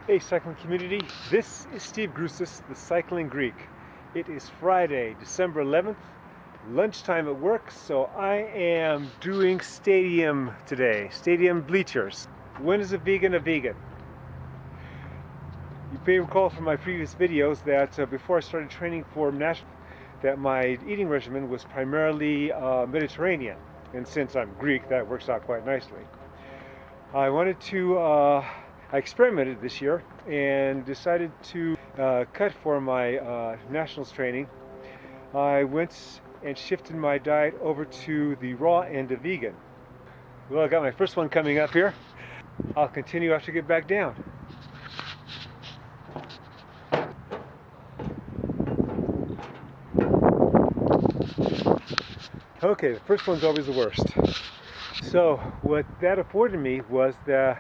Hey cycling community, this is Steve Grusis, the Cycling Greek. It is Friday, December 11th, lunchtime at work, so I am doing stadium today, stadium bleachers. When is a vegan a vegan? You may recall from my previous videos that before I started training for national, that my eating regimen was primarily Mediterranean, and since I'm Greek, that works out quite nicely. I experimented this year and decided to cut for my nationals training. I went and shifted my diet over to the raw end of vegan. Well, I got my first one coming up here. I'll continue after I get back down. Okay, the first one's always the worst. So what that afforded me was the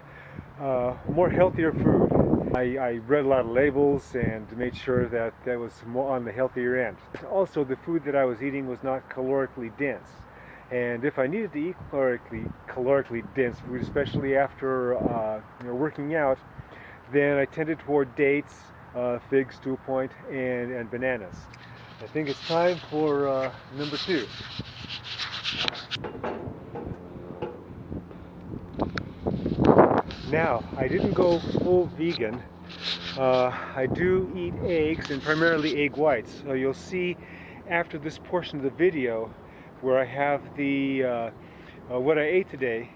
more healthier food. I read a lot of labels and made sure that that was more on the healthier end. Also, the food that I was eating was not calorically dense. And if I needed to eat calorically dense food, especially after working out, then I tended toward dates, figs to a point, and bananas. I think it's time for number 2. Now, I didn't go full vegan. I do eat eggs, and primarily egg whites. So you'll see after this portion of the video where I have the what I ate today,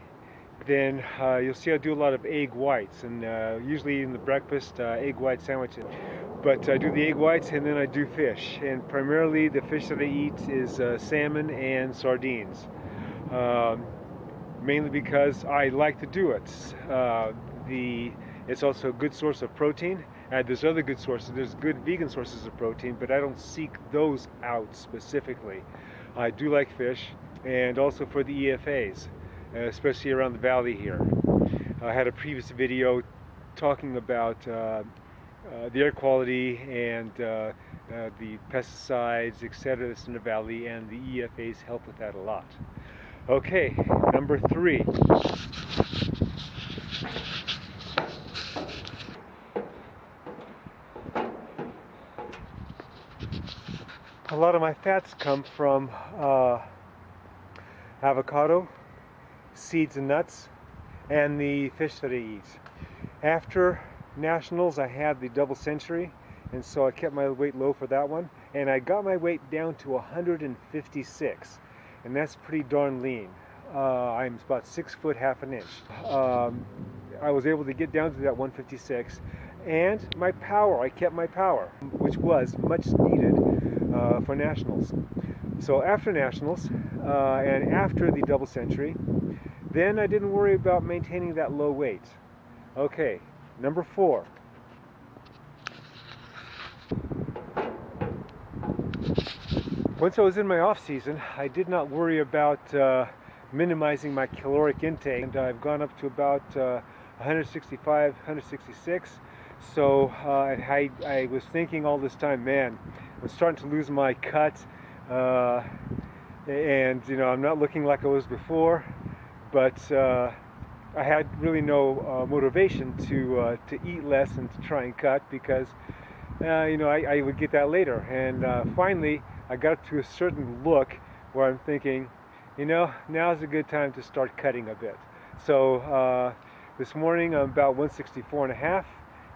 then you'll see I do a lot of egg whites, and usually in the breakfast egg white sandwiches. But I do the egg whites and then I do fish, and primarily the fish that I eat is salmon and sardines. Mainly because I like to do it. It's also a good source of protein. There's other good sources. There's good vegan sources of protein, but I don't seek those out specifically. I do like fish, and also for the EFAs, especially around the valley here. I had a previous video talking about the air quality and the pesticides, etc. that's in the valley, and the EFAs help with that a lot. Okay, number 3. A lot of my fats come from avocado, seeds and nuts, and the fish that I eat. After nationals, I had the double century, and so I kept my weight low for that one, and I got my weight down to 156. And that's pretty darn lean. I'm about 6 foot half an inch. I was able to get down to that 156, and my power, I kept my power, which was much needed for nationals. So after nationals and after the double century, then I didn't worry about maintaining that low weight. Okay, number 4. Once I was in my off season, I did not worry about minimizing my caloric intake, and I've gone up to about 165, 166. So I was thinking all this time, man, I'm starting to lose my cut, and I'm not looking like I was before. But I had really no motivation to eat less and to try and cut, because I would get that later. And finally, I got to a certain look where I'm thinking, now's a good time to start cutting a bit. So this morning I'm about 164.5,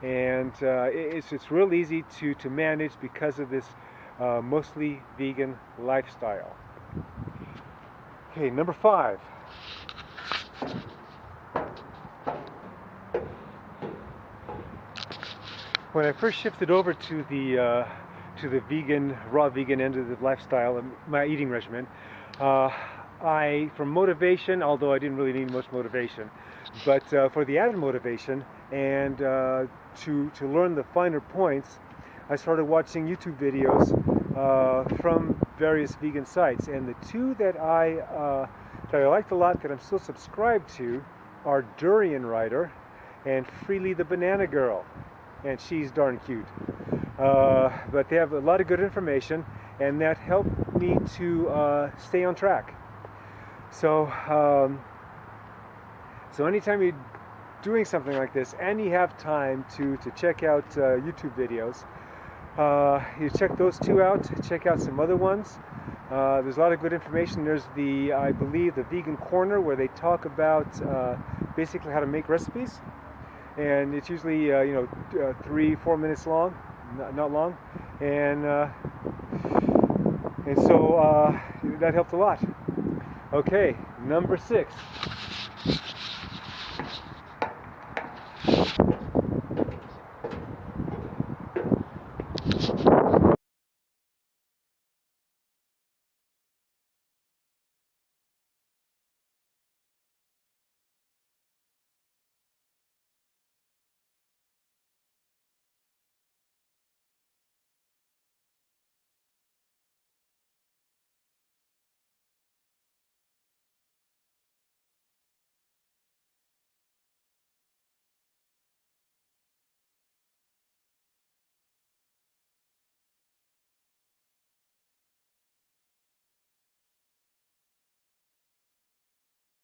and it's real easy to manage because of this mostly vegan lifestyle. Okay, number 5. When I first shifted over to the vegan, raw vegan end of the lifestyle, my eating regimen, for motivation, although I didn't really need much motivation, but for the added motivation and to learn the finer points, I started watching YouTube videos from various vegan sites, and the 2 that I liked a lot, that I'm still subscribed to, are Durian Rider and Freely the Banana Girl, and she's darn cute. But they have a lot of good information, and that helped me to stay on track. So anytime you doing something like this and you have time to check out YouTube videos, you check those two out, check out some other ones. There's a lot of good information. There's I believe, the Vegan Corner, where they talk about basically how to make recipes, and it's usually 3-4 minutes long, not long, and so that helped a lot. Okay, number 6.